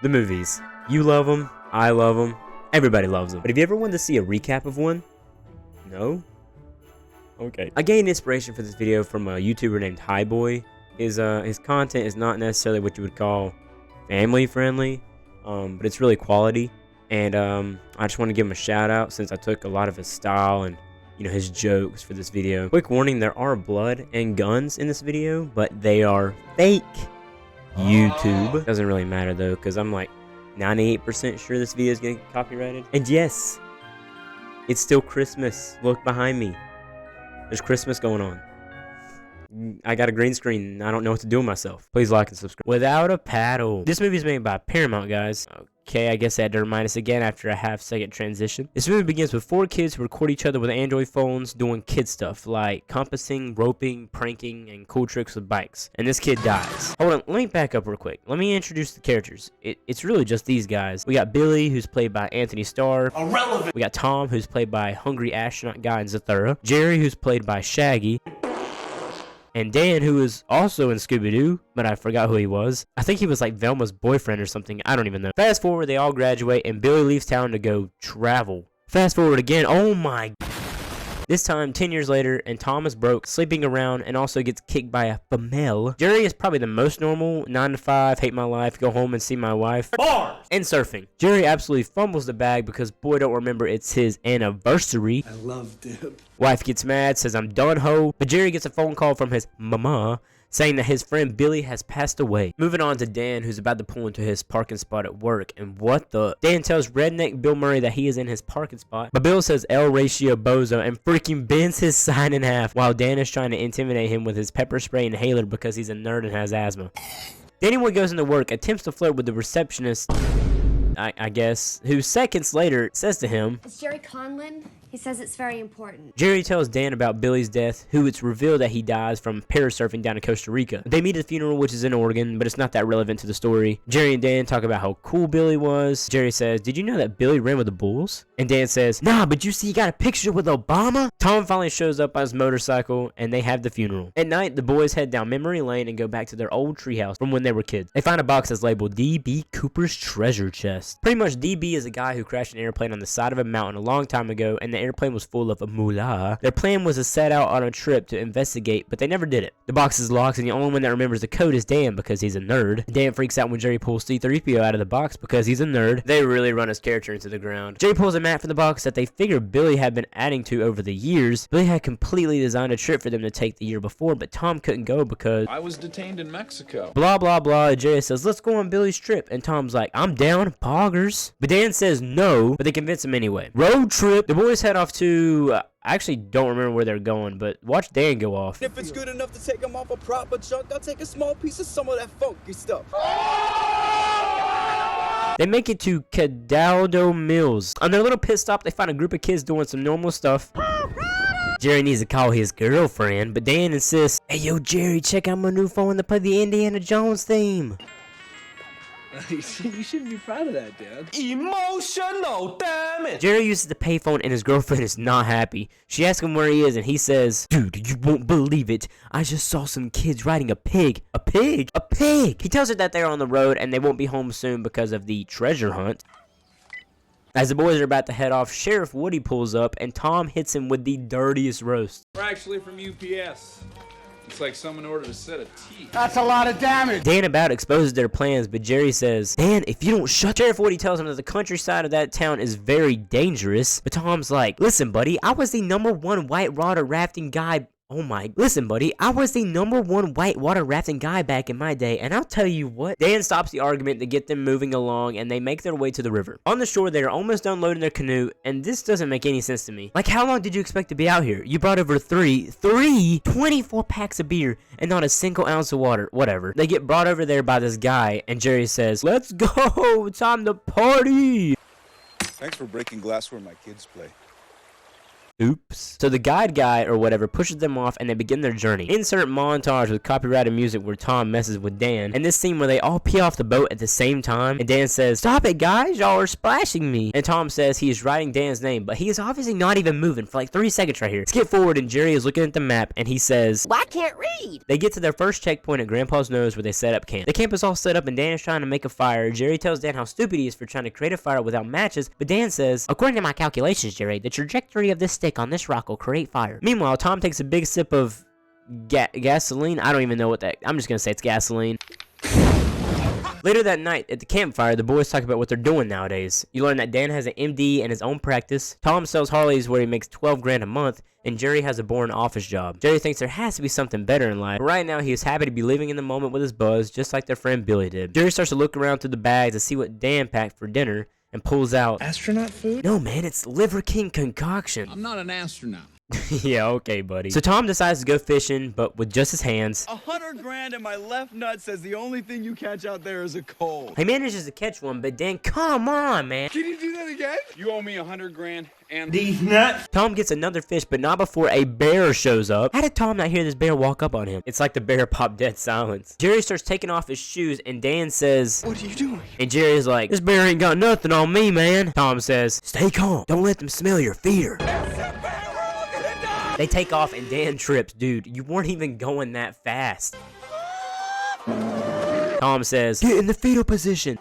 The movies. You love them. I love them. Everybody loves them. But have you ever wanted to see a recap of one? No? Okay. I gained inspiration for this video from a YouTuber named Highboy. His content is not necessarily what you would call family friendly, but it's really quality. And I just want to give him a shout out since I took a lot of his style and his jokes for this video. Quick warning, there are blood and guns in this video, but they are fake. YouTube. Doesn't really matter though, because I'm like 98% sure this video is getting copyrighted. And yes, it's still Christmas. Look behind me. There's Christmas going on. I got a green screen and I don't know what to do with myself. Please like and subscribe. Without a Paddle. This movie is made by Paramount, guys. Okay, I guess I had to remind us again after a half-second transition. This movie begins with 4 kids who record each other with Android phones doing kid stuff like compassing, roping, pranking, and cool tricks with bikes. And this kid dies. Hold on, let me back up real quick. Let me introduce the characters. It's really just these guys. We got Billy, who's played by Anthony Starr. Irrelevant. We got Tom, who's played by Hungry Astronaut Guy in Zathura. Jerry, who's played by Shaggy. And Dan, who is also in Scooby-Doo, but I forgot who he was. I think he was like Velma's boyfriend or something. I don't even know. Fast forward, they all graduate, and Billy leaves town to go travel. Fast forward again. Oh my. This time, 10 years later, and Tom is broke, sleeping around, and also gets kicked by a female. Jerry is probably the most normal. 9 to 5, hate my life, go home and see my wife. Bars! And surfing. Jerry absolutely fumbles the bag because boy don't remember it's his anniversary. I love dip. Wife gets mad, says I'm done ho. But Jerry gets a phone call from his mama saying that his friend Billy has passed away. Moving on to Dan, who's about to pull into his parking spot at work. And what the? Dan tells redneck Bill Murray that he is in his parking spot. But Bill says El Ratio Bozo and freaking bends his sign in half while Dan is trying to intimidate him with his pepper spray inhaler because he's a nerd and has asthma. Danny Boy goes into work, attempts to flirt with the receptionist, I guess, who seconds later says to him, "It's Jerry Conlon. He says it's very important." Jerry tells Dan about Billy's death, who it's revealed that he dies from parasurfing down in Costa Rica. They meet at the funeral, which is in Oregon, but it's not that relevant to the story. Jerry and Dan talk about how cool Billy was. Jerry says, "Did you know that Billy ran with the Bulls?" And Dan says, "Nah, but you see he got a picture with Obama?" Tom finally shows up on his motorcycle, and they have the funeral. At night, the boys head down memory lane and go back to their old treehouse from when they were kids. They find a box that's labeled D.B. Cooper's treasure chest. Pretty much, D.B. is a guy who crashed an airplane on the side of a mountain a long time ago, and the airplane was full of moolah. Their plan was to set out on a trip to investigate, but they never did it. The box is locked, and the only one that remembers the code is Dan because he's a nerd. Dan freaks out when Jerry pulls C-3PO out of the box because he's a nerd. They really run his character into the ground. Jerry pulls a mat from the box that they figure Billy had been adding to over the years. Billy had completely designed a trip for them to take the year before, but Tom couldn't go because I was detained in Mexico. Blah, blah, blah. Jerry says, "Let's go on Billy's trip." And Tom's like, "I'm down, poggers." But Dan says no, but they convince him anyway. Road trip. The boys head off to... I actually don't remember where they're going, but watch Dan go off. If it's good enough to take them off a proper junk, I'll take a small piece of some of that funky stuff. They make it to Cadaldo Mills. On their little pit stop, they find a group of kids doing some normal stuff. Jerry needs to call his girlfriend, but Dan insists, "Hey, yo, Jerry, check out my new phone to play the Indiana Jones theme." You shouldn't be proud of that, Dad. Emotional damage. Jerry uses the payphone and his girlfriend is not happy. She asks him where he is and he says, "Dude, you won't believe it. I just saw some kids riding a pig." A pig? A pig! He tells her that they're on the road and they won't be home soon because of the treasure hunt. As the boys are about to head off, Sheriff Woody pulls up and Tom hits him with the dirtiest roast. We're actually from UPS. It's like someone ordered a set of teeth. That's a lot of damage. Dan about exposes their plans, but Jerry says, "Dan, if you don't shut..." Sheriff Woody tells him that the countryside of that town is very dangerous. But Tom's like, "Listen, buddy, I was the #1 whitewater rafting guy." Oh my, listen, buddy, I was the #1 whitewater rafting guy back in my day, and I'll tell you what. Dan stops the argument to get them moving along, and they make their way to the river. On the shore, they are almost done loading their canoe, and this doesn't make any sense to me. Like, how long did you expect to be out here? You brought over 24 packs of beer, and not a single ounce of water. Whatever. They get brought over there by this guy, and Jerry says, "Let's go, time to party." Thanks for breaking glass where my kids play. Oops. So the guide guy or whatever pushes them off and they begin their journey. Insert montage with copyrighted music where Tom messes with Dan. And this scene where they all pee off the boat at the same time. And Dan says, "Stop it, guys. Y'all are splashing me." And Tom says he is writing Dan's name, but he is obviously not even moving for like 3 seconds right here. Skip forward and Jerry is looking at the map and he says, "Well, I can't read." They get to their first checkpoint at Grandpa's nose where they set up camp. The camp is all set up and Dan is trying to make a fire. Jerry tells Dan how stupid he is for trying to create a fire without matches, but Dan says, "According to my calculations, Jerry, the trajectory of this stick on this rock will create fire." Meanwhile, Tom takes a big sip of gasoline. I don't even know what that. I'm just gonna say it's gasoline. Later that night at the campfire, the boys talk about what they're doing nowadays. You learn that Dan has an MD and his own practice. Tom sells Harleys where he makes 12 grand a month, and Jerry has a boring office job. Jerry thinks there has to be something better in life, but right now he is happy to be living in the moment with his buzz, just like their friend Billy did. Jerry starts to look around through the bags to see what Dan packed for dinner, and pulls out Astronaut food? No, man, it's Liver King concoction. I'm not an astronaut. Yeah, okay, buddy. So Tom decides to go fishing, but with just his hands. 100 grand and my left nut says the only thing you catch out there is a cold. He manages to catch one, but Dan, come on, man. Can you do that again? You owe me 100 grand and These nuts. Tom gets another fish, but not before a bear shows up. How did Tom not hear this bear walk up on him? It's like the bear popped dead silence. Jerry starts taking off his shoes, and Dan says, What are you doing? and Jerry's like, "This bear ain't got nothing on me, man." Tom says, "Stay calm. Don't let them smell your feeder." They take off and Dan trips. Dude, you weren't even going that fast. Tom says, "Get in the fetal position."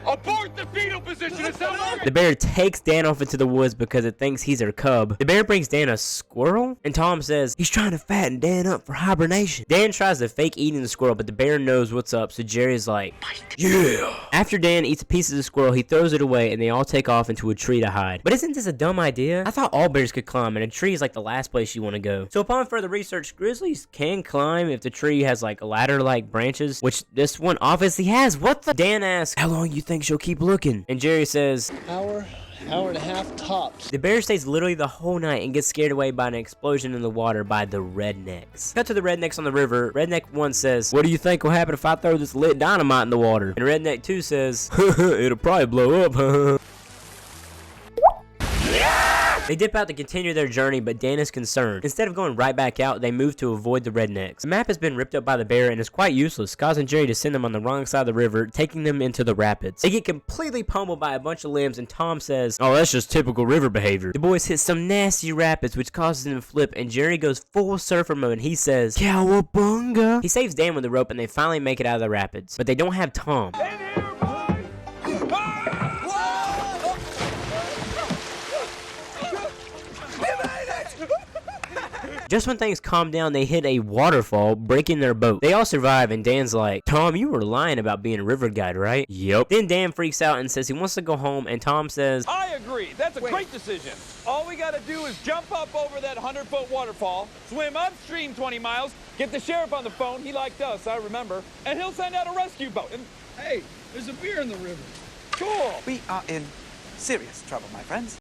abort the fetal position. It's not working. The bear takes Dan off into the woods because it thinks he's her cub. The bear brings Dan a squirrel, and Tom says he's trying to fatten Dan up for hibernation. Dan tries to fake eating the squirrel, but the bear knows what's up, so Jerry's like, "Yeah." After Dan eats a piece of the squirrel, he throws it away, and they all take off into a tree to hide. But isn't this a dumb idea? I thought all bears could climb, and a tree is like the last place you want to go. So upon further research, grizzlies can climb if the tree has like ladder-like branches, which this one obviously has. What the? Dan asks, "How long you think she'll keep looking?" And Jerry says, Hour and a half tops. the bear stays literally the whole night and gets scared away by an explosion in the water by the rednecks. Cut to the rednecks on the river. Redneck 1 says, "What do you think will happen if I throw this lit dynamite in the water?" And Redneck 2 says, "It'll probably blow up." They dip out to continue their journey, but Dan is concerned. Instead of going right back out, they move to avoid the rednecks. The map has been ripped up by the bear and is quite useless, causing Jerry to send them on the wrong side of the river, taking them into the rapids. They get completely pummeled by a bunch of limbs, and Tom says, "Oh, that's just typical river behavior." The boys hit some nasty rapids, which causes them to flip, and Jerry goes full surfer mode, and he says, "Cowabunga!" He saves Dan with the rope, and they finally make it out of the rapids. But they don't have Tom. Just when things calm down, they hit a waterfall, breaking their boat. They all survive, and Dan's like, "Tom, you were lying about being a river guide, right?" "Yep." Then Dan freaks out and says he wants to go home, and Tom says, I agree. That's a great decision. All we got to do is jump up over that 100-foot waterfall, swim upstream 20 miles, get the sheriff on the phone. He liked us, I remember. And he'll send out a rescue boat. And Hey, there's a beer in the river. cool. We are in serious trouble, my friends.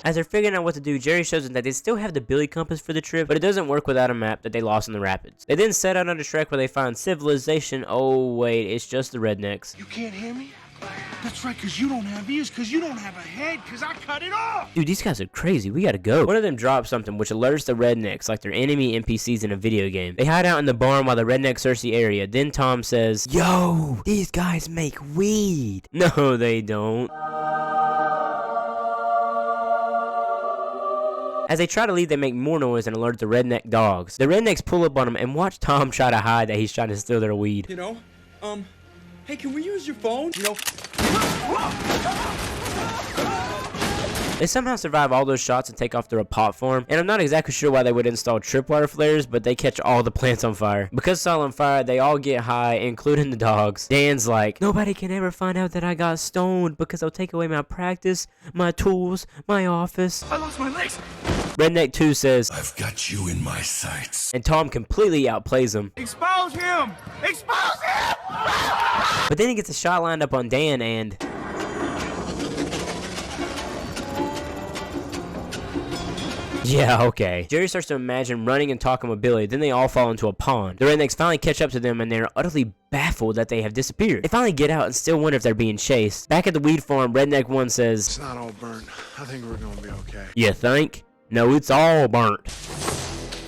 As they're figuring out what to do, Jerry shows them that they still have the Billy compass for the trip, but it doesn't work without a map that they lost in the rapids. They then set out on a trek where they find civilization. Oh wait, it's just the rednecks. You can't hear me? That's right, because you don't have ears, because you don't have a head, because I cut it off! Dude, these guys are crazy. We gotta go. One of them drops something which alerts the rednecks like they're enemy NPCs in a video game. They hide out in the barn while the rednecks search the area. Then Tom says, "Yo, these guys make weed." No, they don't. As they try to leave, they make more noise and alert the redneck dogs. The rednecks pull up on them and watch Tom try to hide that he's trying to steal their weed. You know, hey, can we use your phone? You know, They somehow survive all those shots and take off through a pot farm, and I'm not exactly sure why they would install tripwire flares, but they catch all the plants on fire. Because it's all on fire, they all get high, including the dogs. Dan's like, "Nobody can ever find out that I got stoned because they'll take away my practice, my tools, my office." I lost my legs! Redneck 2 says, I've got you in my sights. and Tom completely outplays him. Expose him! Expose him! But then he gets a shot lined up on Dan, and Yeah, okay. Jerry starts to imagine running and talking with Billy, then they all fall into a pond. The rednecks finally catch up to them and they're utterly baffled that they have disappeared. They finally get out and still wonder if they're being chased. Back at the weed farm, Redneck 1 says, It's not all burnt. I think we're gonna be okay. "You think? No, it's all burnt."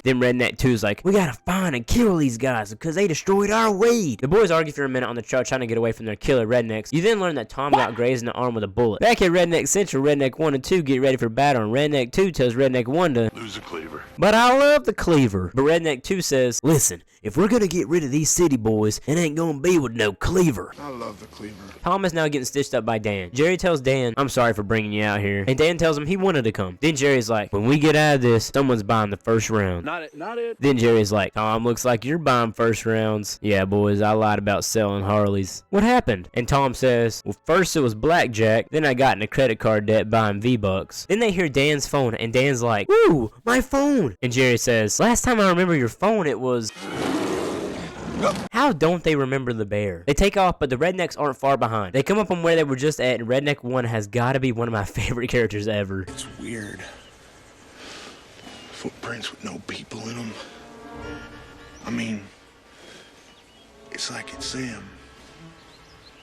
Then Redneck 2's like, "We gotta find and kill these guys because they destroyed our weed." The boys argue for a minute on the trail trying to get away from their killer rednecks. You then learn that Tom got grazed in the arm with a bullet. Back at Redneck Central, Redneck 1 and 2 get ready for battle, and Redneck 2 tells Redneck 1 to Lose a cleaver. "But I love the cleaver." But Redneck 2 says, "Listen, if we're gonna get rid of these city boys, it ain't gonna be with no cleaver." I love the cleaver. Tom is now getting stitched up by Dan. Jerry tells Dan, "I'm sorry for bringing you out here." And Dan tells him he wanted to come. Then Jerry's like, "When we get out of this, someone's buying the first round." Not it. Then Jerry's like, "Tom, looks like you're buying first rounds." "Yeah, boys, I lied about selling Harleys." "What happened?" And Tom says, "Well, first it was blackjack, then I got in a credit card debt buying V-Bucks." Then they hear Dan's phone, and Dan's like, "Woo, my phone!" And Jerry says, "Last time I remember your phone, it was..." How don't they remember the bear? They take off, but the rednecks aren't far behind. They come up on where they were just at, and Redneck 1 has got to be one of my favorite characters ever. It's weird. Footprints with no people in them. I mean, it's like it's them,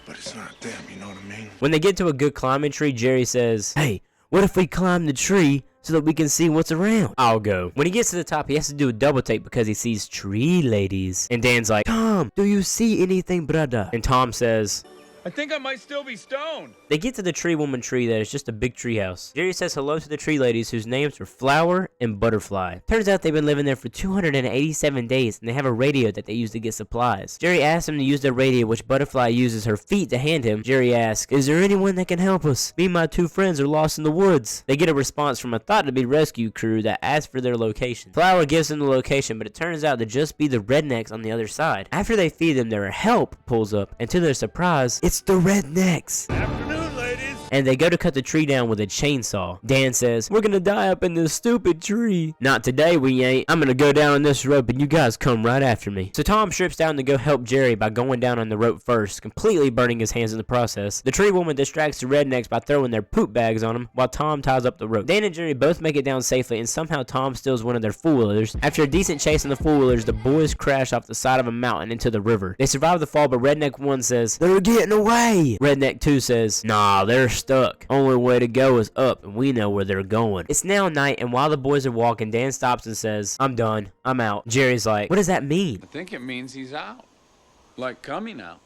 but it's not them, you know what I mean? When they get to a good climbing tree, Jerry says, "Hey, what if we climb the tree so that we can see what's around?" "I'll go." When he gets to the top, he has to do a double take because he sees tree ladies. And Dan's like, "Tom, do you see anything, brother?" And Tom says, I think I might still be stoned. They get to the tree woman tree that is just a big tree house. Jerry says hello to the tree ladies whose names are Flower and Butterfly. Turns out they've been living there for 287 days and they have a radio that they use to get supplies. Jerry asks them to use their radio, which Butterfly uses her feet to hand him. Jerry asks, "Is there anyone that can help us? Me and my two friends are lost in the woods." They get a response from a thought-to-be rescue crew that asks for their location. Flower gives them the location, but it turns out to just be the rednecks on the other side. After they feed them, their help pulls up, and to their surprise, it's the rednecks. Afternoon, ladies. And they go to cut the tree down with a chainsaw. Dan says, "We're gonna die up in this stupid tree." "Not today, we ain't. I'm gonna go down on this rope and you guys come right after me." So Tom strips down to go help Jerry by going down on the rope first, completely burning his hands in the process. The tree woman distracts the rednecks by throwing their poop bags on him while Tom ties up the rope. Dan and Jerry both make it down safely, and somehow Tom steals one of their four-wheelers. After a decent chase on the four-wheelers, the boys crash off the side of a mountain into the river. They survive the fall, but Redneck 1 says, "They're getting away." Redneck 2 says, "Nah, they're stuck. Only way to go is up, and we know where they're going." It's now night, and while the boys are walking, Dan stops and says, "I'm done. I'm out." Jerry's like, "What does that mean?" I think it means he's out. Like coming out.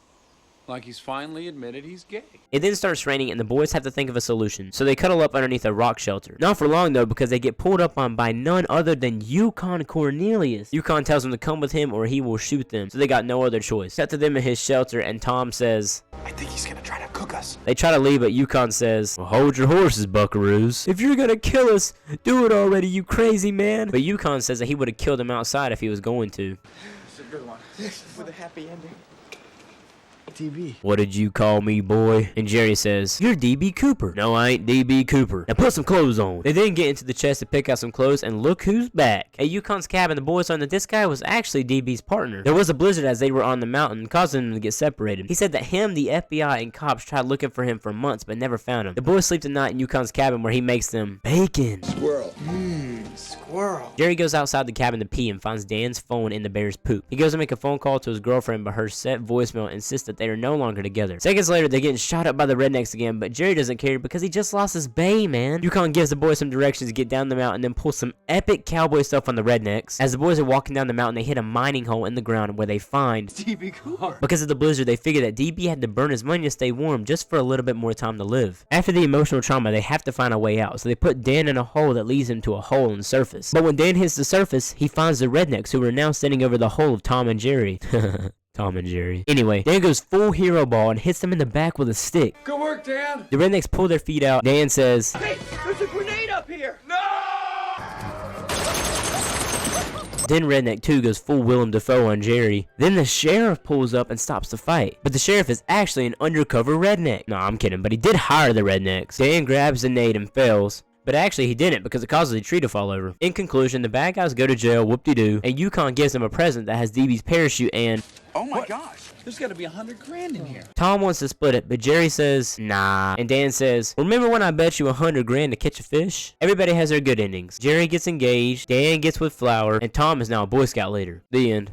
Like he's finally admitted he's gay. It then starts raining, and the boys have to think of a solution. So they cuddle up underneath a rock shelter. Not for long, though, because they get pulled up on by none other than Yukon Cornelius. Yukon tells them to come with him or he will shoot them. So they got no other choice. Cut to them in his shelter, and Tom says, I think he's gonna try to cook us. They try to leave, but Yukon says, "Well, hold your horses, buckaroos. If you're gonna kill us, do it already, you crazy man." But Yukon says that he would have killed him outside if he was going to. It's a good one. With a happy ending. DB. "What did you call me, boy?" And Jerry says, "You're DB Cooper." "No, I ain't DB Cooper. Now put some clothes on." They then get into the chest to pick out some clothes, and look who's back. At Yukon's cabin, the boys learn that this guy was actually DB's partner. There was a blizzard as they were on the mountain, causing them to get separated. He said that him, the FBI, and cops tried looking for him for months, but never found him. The boys sleep the night in Yukon's cabin, where he makes them bacon. Squirrel. Squirrel. Jerry goes outside the cabin to pee and finds Dan's phone in the bear's poop. He goes to make a phone call to his girlfriend, but her set voicemail insists that they are no longer together. Seconds later, they're getting shot up by the rednecks again, but Jerry doesn't care because he just lost his bae, man. Yukon gives the boys some directions to get down the mountain and then pulls some epic cowboy stuff on the rednecks. As the boys are walking down the mountain, they hit a mining hole in the ground where they find DB Cooper. Because of the blizzard, they figure that DB had to burn his money to stay warm just for a little bit more time to live. After the emotional trauma, they have to find a way out, so they put Dan in a hole that leads him to a hole in the surface. But when Dan hits the surface, he finds the rednecks who are now standing over the hole of Tom and Jerry. Tom and Jerry. Anyway, Dan goes full hero ball and hits them in the back with a stick. Good work, Dan. The rednecks pull their feet out. Dan says, Hey, there's a grenade up here. No! Then Redneck 2 goes full Willem Dafoe on Jerry. Then the sheriff pulls up and stops the fight. But the sheriff is actually an undercover redneck. Nah, I'm kidding, but he did hire the rednecks. Dan grabs the nade and fails. But actually he didn't, because it causes a tree to fall over. In conclusion, the bad guys go to jail, whoop-de-doo, and Yukon gives them a present that has DB's parachute and... Oh my gosh. There's got to be $100 grand in here. Tom wants to split it, but Jerry says, nah. And Dan says, remember when I bet you $100 grand to catch a fish? Everybody has their good endings. Jerry gets engaged, Dan gets with Flower, and Tom is now a Boy Scout leader. The end.